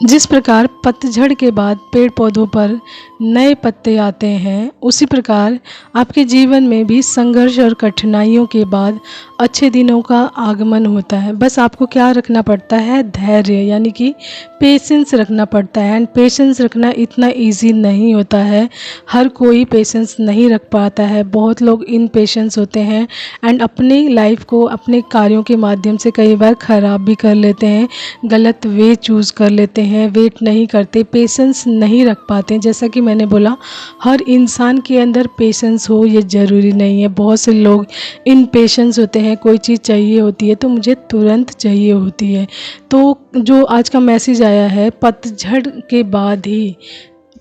जिस प्रकार पतझड़ के बाद पेड़ पौधों पर नए पत्ते आते हैं, उसी प्रकार आपके जीवन में भी संघर्ष और कठिनाइयों के बाद अच्छे दिनों का आगमन होता है। बस आपको क्या रखना पड़ता है? धैर्य, यानी कि पेशेंस रखना पड़ता है। एंड पेशेंस रखना इतना इजी नहीं होता है, हर कोई पेशेंस नहीं रख पाता है। बहुत लोग इनपेशेंस होते हैं एंड अपनी लाइफ को अपने कार्यों के माध्यम से कई बार ख़राब भी कर लेते हैं, गलत वे चूज़ कर लेते हैं, वेट नहीं करते, पेशेंस नहीं रख पाते। जैसा कि मैंने बोला, हर इंसान के अंदर पेशेंस हो ये ज़रूरी नहीं है। बहुत से लोग इनपेशेंस होते हैं, कोई चीज़ चाहिए होती है तो मुझे तुरंत चाहिए होती है। तो जो आज का मैसेज आया है, पतझड़ के बाद ही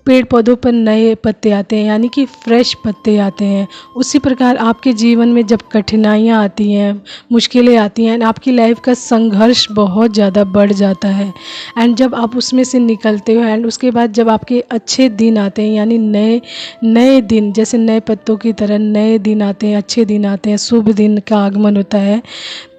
पेड़ पौधों पर नए पत्ते आते हैं, यानी कि फ्रेश पत्ते आते हैं। उसी प्रकार आपके जीवन में जब कठिनाइयाँ आती हैं, मुश्किलें आती हैं, आपकी लाइफ का संघर्ष बहुत ज़्यादा बढ़ जाता है एंड जब आप उसमें से निकलते हो एंड उसके बाद जब आपके अच्छे दिन आते हैं, यानी नए नए दिन, जैसे नए पत्तों की तरह नए दिन आते हैं, अच्छे दिन आते हैं, शुभ दिन का आगमन होता है,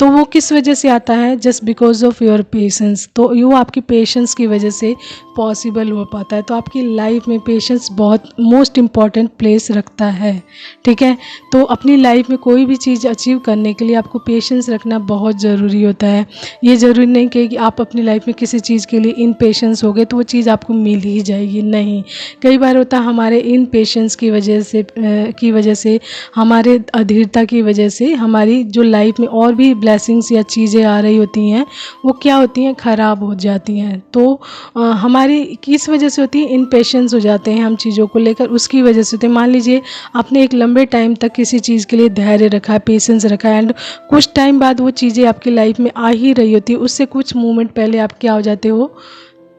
तो वो किस वजह से आता है? Just because of your patience. तो वो आपकी पेशेंस की वजह से पॉसिबल हो पाता है। तो आपकी लाइफ में पेशेंस बहुत मोस्ट इम्पॉर्टेंट प्लेस रखता है, ठीक है। तो अपनी लाइफ में कोई भी चीज़ अचीव करने के लिए आपको पेशेंस रखना बहुत ज़रूरी होता है। ये ज़रूरी नहीं कि आप अपनी लाइफ में किसी चीज़ के लिए इनपेशेंस हो गए तो वो चीज़ आपको मिल ही जाएगी, नहीं। कई बार होता है हमारे इनपेशेंस की वजह से हमारे अधीरता की वजह से हमारी जो लाइफ में और भी ब्लेसिंग्स या चीज़ें आ रही होती हैं, वो क्या होती हैं? ख़राब हो जाती हैं। तो हमारी किस वजह से होती है? इनपेशेंस हो जाते हैं हम चीज़ों को लेकर, उसकी वजह से होते हैं। मान लीजिए आपने एक लंबे टाइम तक किसी चीज़ के लिए धैर्य रखा, पेशेंस रखा एंड कुछ टाइम बाद वो चीज़ें आपकी लाइफ में आ ही रही होती है, उससे कुछ मोमेंट पहले आप क्या हो जाते हो?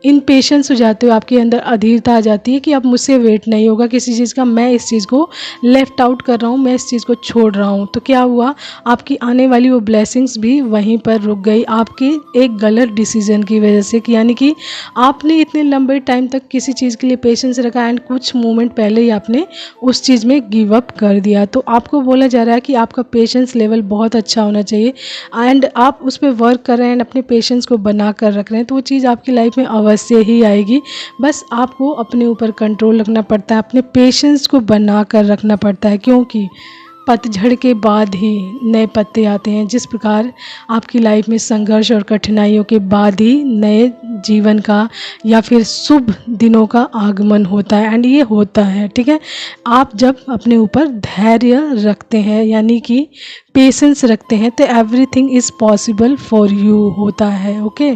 इनपेशेंस हो जाते हो, आपके अंदर अधीरता आ जाती है कि अब मुझसे वेट नहीं होगा किसी चीज़ का, मैं इस चीज़ को लेफ़्ट आउट कर रहा हूँ, मैं इस चीज़ को छोड़ रहा हूँ। तो क्या हुआ? आपकी आने वाली वो ब्लेसिंग्स भी वहीं पर रुक गई, आपके एक गलत डिसीजन की वजह से। कि यानी कि आपने इतने लंबे टाइम तक किसी चीज़ के लिए पेशेंस रखा एंड कुछ मोमेंट पहले ही आपने उस चीज़ में गिव अप कर दिया। तो आपको बोला जा रहा है कि आपका पेशेंस लेवल बहुत अच्छा होना चाहिए एंड आप उस पर वर्क कर रहे हैं, अपने पेशेंस को बना कर रख रहे हैं, तो वो चीज़ आपकी लाइफ में अवश्य ही आएगी। बस आपको अपने ऊपर कंट्रोल रखना पड़ता है, अपने पेशेंस को बना कर रखना पड़ता है, क्योंकि पतझड़ के बाद ही नए पत्ते आते हैं। जिस प्रकार आपकी लाइफ में संघर्ष और कठिनाइयों के बाद ही नए जीवन का या फिर शुभ दिनों का आगमन होता है एंड ये होता है, ठीक है। आप जब अपने ऊपर धैर्य रखते हैं, यानी कि पेशेंस रखते हैं, तो everything is possible for you होता है, ओके।